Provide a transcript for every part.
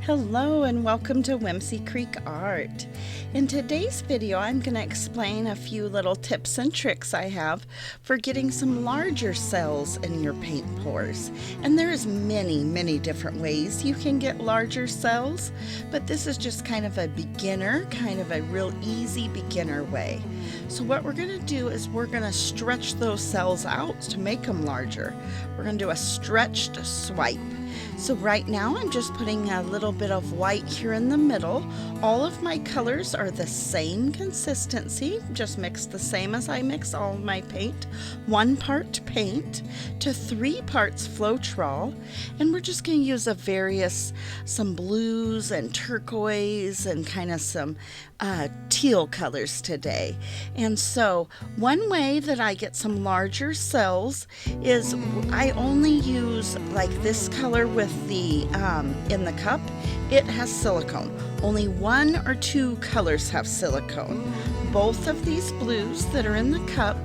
Hello and welcome to Whimsy Creek Art. In today's video I'm going to explain a few little tips and tricks I have for getting some larger cells in your paint pours. And there's many different ways you can get larger cells, but this is just kind of a beginner, kind of a real easy beginner way. So what we're going to do is we're going to stretch those cells out to make them larger. We're going to do a stretched swipe. So right now I'm just putting a little bit of white here in the middle. All of my colors are the same consistency, just mix the same as I mix all of my paint. 1 part paint to 3 parts Floetrol, and we're just going to use some blues and turquoise and kind of some teal colors today. And so one way that I get some larger cells is I only use like this color with the in the cup. It has silicone. Only 1 or 2 colors have silicone. Both of these blues that are in the cup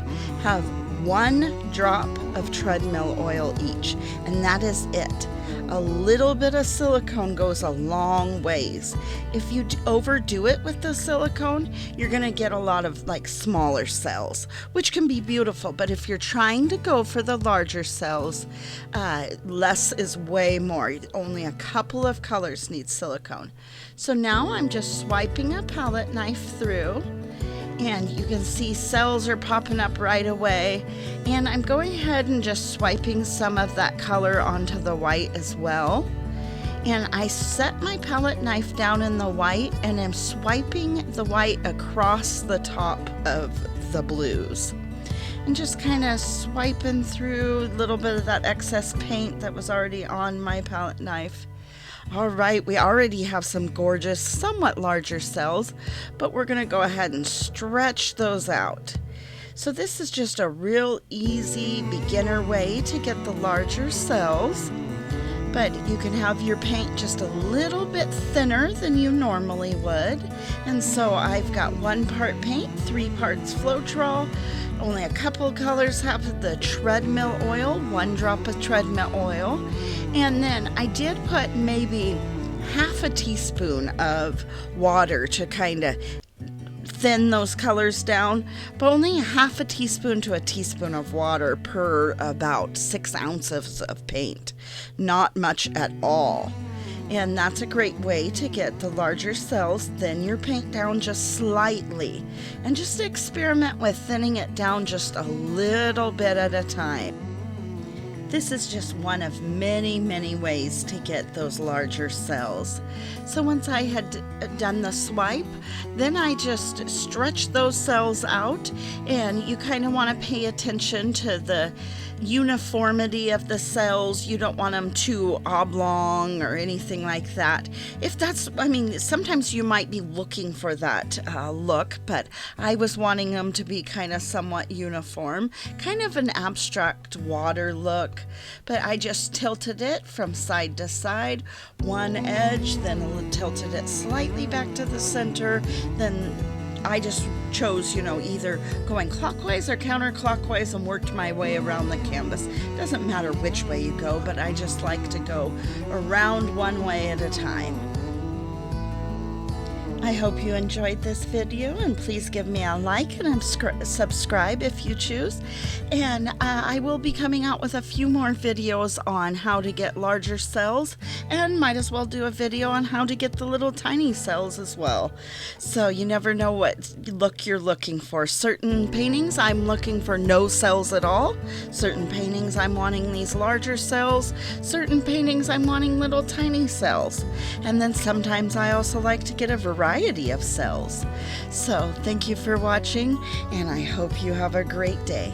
have 1 drop of treadmill oil each, and that is it. A little bit of silicone goes a long ways. If you overdo it with the silicone, you're going to get a lot of like smaller cells, which can be beautiful. But if you're trying to go for the larger cells, less is way more. Only a couple of colors need silicone. So now I'm just swiping a palette knife through, and you can see cells are popping up right away. And I'm going ahead and just swiping some of that color onto the white as well. And I set my palette knife down in the white and am swiping the white across the top of the blues. And just kind of swiping through a little bit of that excess paint that was already on my palette knife. All right, we already have some gorgeous, somewhat larger cells, but we're going to go ahead and stretch those out. So this is just a real easy beginner way to get the larger cells, but you can have your paint just a little bit thinner than you normally would. And so I've got 1 part paint, 3 parts Floetrol. Only a couple colors have the treadmill oil, 1 drop of treadmill oil. And then I did put maybe half a teaspoon of water to kind of thin those colors down, but only half a teaspoon to a teaspoon of water per about 6 ounces of paint. Not much at all. And that's a great way to get the larger cells. Thin your paint down just slightly and just experiment with thinning it down just a little bit at a time. This is just one of many ways to get those larger cells. So once I had done the swipe, then I just stretched those cells out, and you kind of want to pay attention to the uniformity of the cells. You don't want them too oblong or anything like that. If that's, sometimes you might be looking for that look, but I was wanting them to be kind of somewhat uniform, kind of an abstract water look. But I just tilted it from side to side, one edge, then tilted it slightly back to the center, then I just chose, either going clockwise or counterclockwise and worked my way around the canvas. Doesn't matter which way you go, but I just like to go around one way at a time. I hope you enjoyed this video, and please give me a like and subscribe if you choose. And I will be coming out with a few more videos on how to get larger cells, and might as well do a video on how to get the little tiny cells as well. So you never know what look you're looking for. Certain paintings I'm looking for no cells at all. Certain paintings I'm wanting these larger cells. Certain paintings I'm wanting little tiny cells. And then sometimes I also like to get a variety of cells. So thank you for watching, and I hope you have a great day.